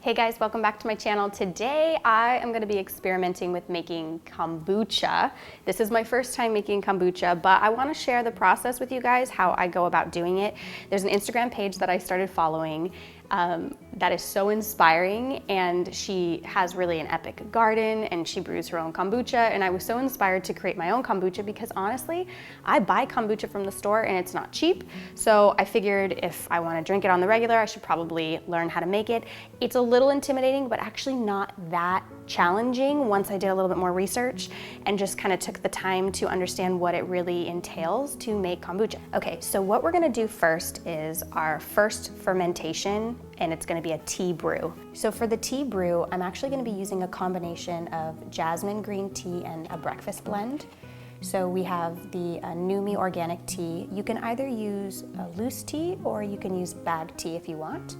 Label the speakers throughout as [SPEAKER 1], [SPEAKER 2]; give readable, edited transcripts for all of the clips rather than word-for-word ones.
[SPEAKER 1] Hey guys, welcome back to my channel. Today I am going to be experimenting with making kombucha. This is my first time making kombucha, but I want to share the process with you guys, how I go about doing it. There's an Instagram page that I started following that is so inspiring, and she has really an epic garden and she brews her own kombucha, and I was so inspired to create my own kombucha because honestly, I buy kombucha from the store and it's not cheap. So I figured if I want to drink it on the regular, I should probably learn how to make it. It's a little intimidating, but actually not that challenging once I did a little bit more research and just kind of took the time to understand what it really entails to make kombucha. Okay, so what we're gonna do first is our first fermentation, and it's gonna be a tea brew. So for the tea brew, I'm actually gonna be using a combination of jasmine green tea and a breakfast blend. So we have the Numi organic tea. You can either use a loose tea or you can use bagged tea if you want.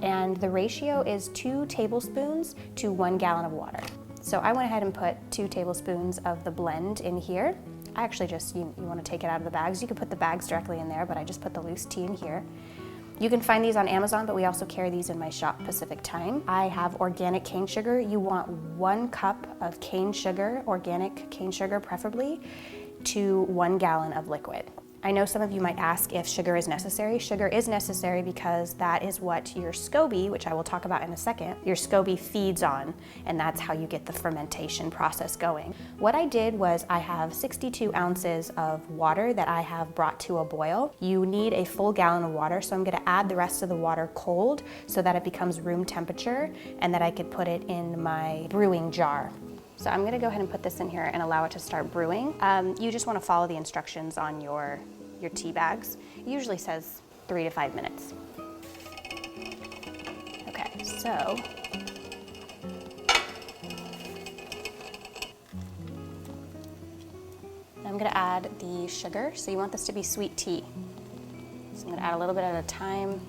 [SPEAKER 1] And the ratio is 2 tablespoons to 1 gallon of water. So I went ahead and put 2 tablespoons of the blend in here. I actually just, you want to take it out of the bags. You could put the bags directly in there, but I just put the loose tea in here. You can find these on Amazon, but we also carry these in my shop, Pacific Time. I have organic cane sugar. You want 1 cup of cane sugar, organic cane sugar preferably, to 1 gallon of liquid. I know some of you might ask if sugar is necessary. Sugar is necessary because that is what your SCOBY, which I will talk about in a second, your SCOBY feeds on, and that's how you get the fermentation process going. What I did was I have 62 ounces of water that I have brought to a boil. You need a full gallon of water, so I'm gonna add the rest of the water cold so that it becomes room temperature and that I could put it in my brewing jar. So I'm gonna go ahead and put this in here and allow it to start brewing. You just wanna follow the instructions on your tea bags. It usually says 3 to 5 minutes. Okay, so I'm gonna add the sugar. So you want this to be sweet tea. So I'm gonna add a little bit at a time.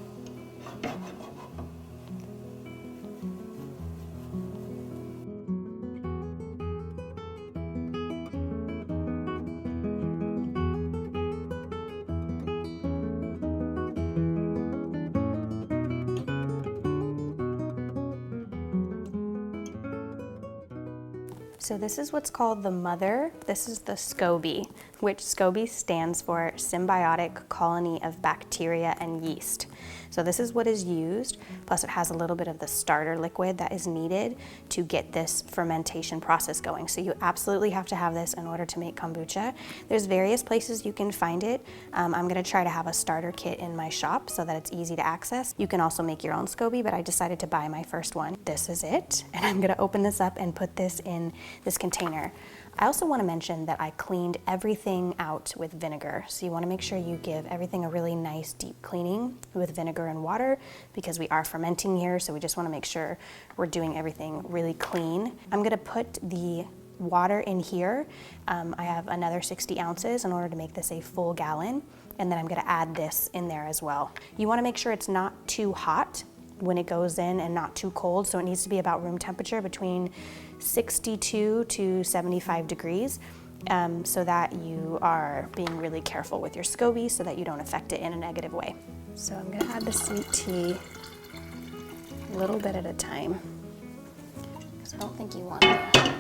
[SPEAKER 1] So this is what's called the mother. This is the SCOBY, which SCOBY stands for Symbiotic Colony of Bacteria and Yeast. So this is what is used, plus it has a little bit of the starter liquid that is needed to get this fermentation process going. So you absolutely have to have this in order to make kombucha. There's various places you can find it. I'm gonna try to have a starter kit in my shop so that it's easy to access. You can also make your own SCOBY, but I decided to buy my first one. This is it, and I'm gonna open this up and put this in this container. I also want to mention that I cleaned everything out with vinegar. So you want to make sure you give everything a really nice deep cleaning with vinegar and water because we are fermenting here, so we just want to make sure we're doing everything really clean. I'm going to put the water in here. I have another 60 ounces in order to make this a full gallon, and then I'm going to add this in there as well. You want to make sure it's not too hot when it goes in and not too cold, so it needs to be about room temperature between 62 to 75 degrees so that you are being really careful with your SCOBY so that you don't affect it in a negative way. So I'm gonna add the sweet tea a little bit at a time because I don't think you want to.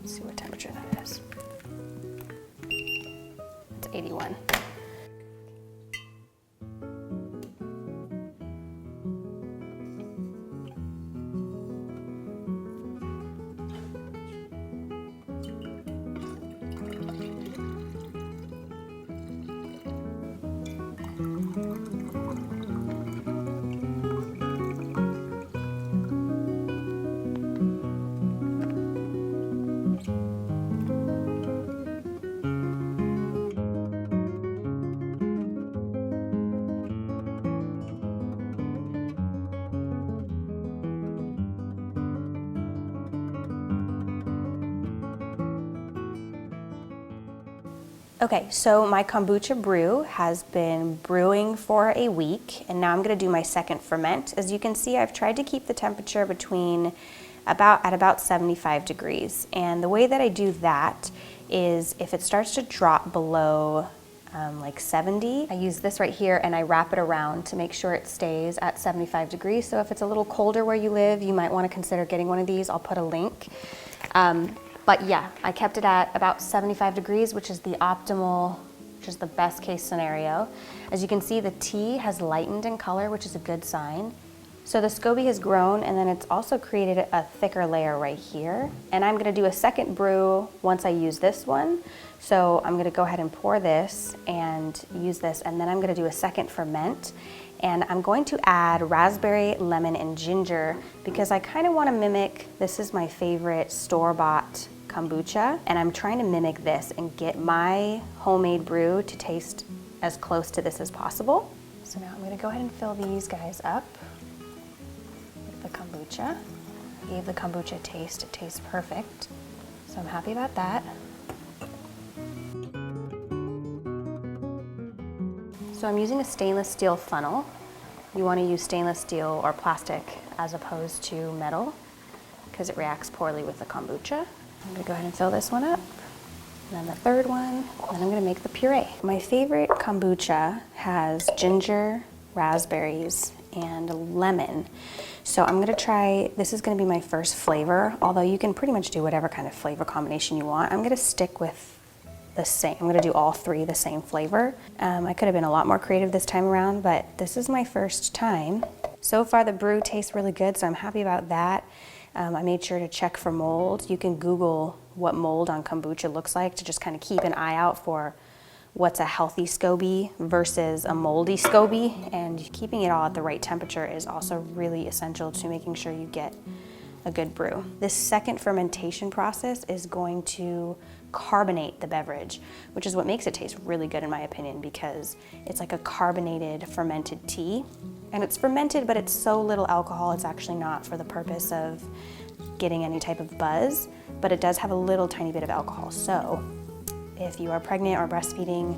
[SPEAKER 1] Let's see what temperature that is. It's 81. Okay, so my kombucha brew has been brewing for a week, and now I'm gonna do my second ferment. As you can see, I've tried to keep the temperature between about 75 degrees. And the way that I do that is if it starts to drop below like 70. I use this right here and I wrap it around to make sure it stays at 75 degrees. So if it's a little colder where you live, you might want to consider getting one of these. I'll put a link. But yeah, I kept it at about 75 degrees, which is the optimal, which is the best case scenario. As you can see, the tea has lightened in color, which is a good sign. So the SCOBY has grown, and then it's also created a thicker layer right here. And I'm gonna do a second brew once I use this one. So I'm gonna go ahead and pour this and use this, and then I'm gonna do a second ferment. And I'm going to add raspberry, lemon, and ginger because I kind of want to mimic, this is my favorite store-bought kombucha, and I'm trying to mimic this and get my homemade brew to taste as close to this as possible. So now I'm going to go ahead and fill these guys up with the kombucha. I gave the kombucha a taste, it tastes perfect. So I'm happy about that. So I'm using a stainless steel funnel. You want to use stainless steel or plastic as opposed to metal because it reacts poorly with the kombucha. I'm going to go ahead and fill this one up, and then the third one, and then I'm going to make the puree. My favorite kombucha has ginger, raspberries, and lemon. So I'm going to try, this is going to be my first flavor, although you can pretty much do whatever kind of flavor combination you want. I'm going to stick with the same. I'm gonna do all three the same flavor. I could have been a lot more creative this time around, but this is my first time. So far the brew tastes really good, so I'm happy about that. I made sure to check for mold. You can Google what mold on kombucha looks like to just kind of keep an eye out for what's a healthy SCOBY versus a moldy SCOBY, and keeping it all at the right temperature is also really essential to making sure you get a good brew. This second fermentation process is going to carbonate the beverage, which is what makes it taste really good in my opinion, because it's like a carbonated fermented tea. And it's fermented, but it's so little alcohol, it's actually not for the purpose of getting any type of buzz, but it does have a little tiny bit of alcohol. So if you are pregnant or breastfeeding,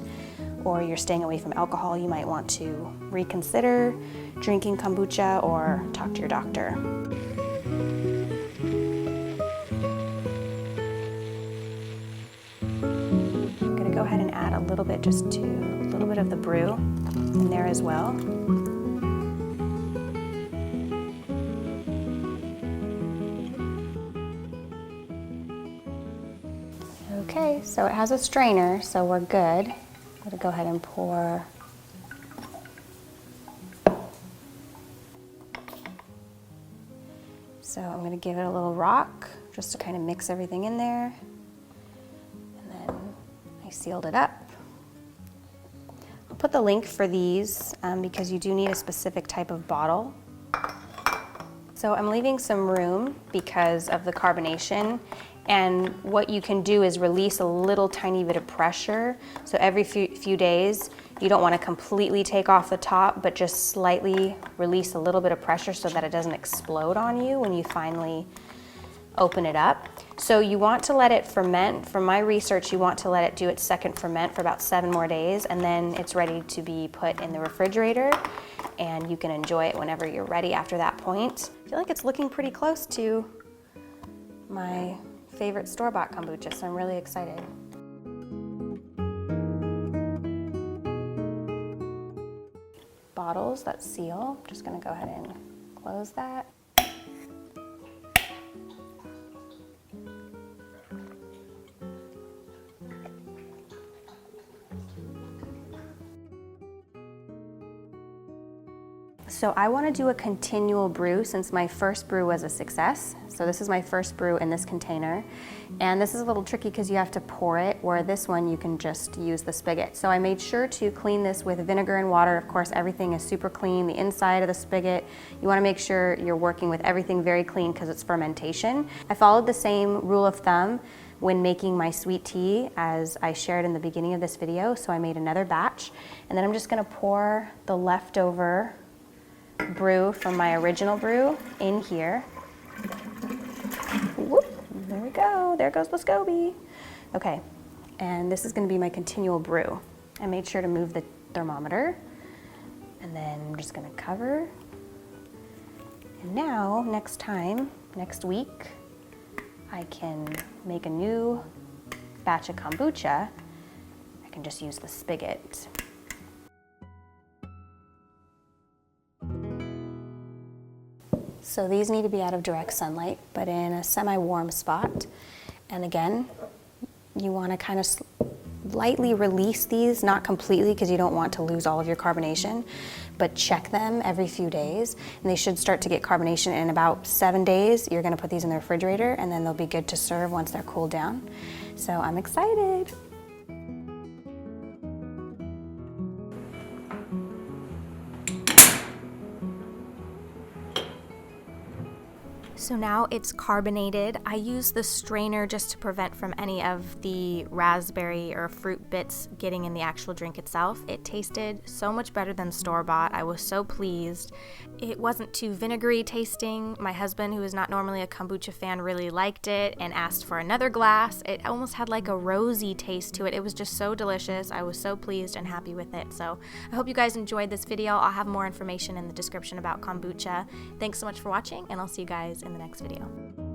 [SPEAKER 1] or you're staying away from alcohol, you might want to reconsider drinking kombucha or talk to your doctor. Go ahead and add a little bit, just a little bit of the brew in there as well. Okay, so it has a strainer, so we're good. I'm going to go ahead and pour. So I'm going to give it a little rock just to kind of mix everything in there. I sealed it up. I'll put the link for these because you do need a specific type of bottle. So I'm leaving some room because of the carbonation, and what you can do is release a little tiny bit of pressure. So every few days, you don't want to completely take off the top, but just slightly release a little bit of pressure so that it doesn't explode on you when you finally open it up. So you want to let it ferment. From my research, you want to let it do its second ferment for about 7 more days, and then it's ready to be put in the refrigerator, and you can enjoy it whenever you're ready after that point. I feel like it's looking pretty close to my favorite store-bought kombucha, so I'm really excited. Bottles that seal, I'm just gonna go ahead and close that. So I want to do a continual brew since my first brew was a success. So this is my first brew in this container. And this is a little tricky because you have to pour it, where this one you can just use the spigot. So I made sure to clean this with vinegar and water. Of course, everything is super clean. The inside of the spigot, you want to make sure you're working with everything very clean because it's fermentation. I followed the same rule of thumb when making my sweet tea as I shared in the beginning of this video. So I made another batch, and then I'm just going to pour the leftover brew from my original brew in here. Whoop, there we go. There goes the SCOBY. Okay, and this is going to be my continual brew. I made sure to move the thermometer, and then I'm just going to cover. And now, next week, I can make a new batch of kombucha. I I can just use the spigot. So these need to be out of direct sunlight, but in a semi-warm spot. And again, you want to kind of lightly release these, not completely because you don't want to lose all of your carbonation, but check them every few days. And they should start to get carbonation in about 7 days. You're going to put these in the refrigerator and then they'll be good to serve once they're cooled down. So I'm excited. So now it's carbonated. I use the strainer just to prevent from any of the raspberry or fruit bits getting in the actual drink itself. It tasted so much better than store-bought. I was so pleased. It wasn't too vinegary tasting. My husband, who is not normally a kombucha fan, really liked it and asked for another glass. It almost had like a rosy taste to it. It was just so delicious. I was so pleased and happy with it. So I hope you guys enjoyed this video. I'll have more information in the description about kombucha. Thanks so much for watching, and I'll see you guys in the next video.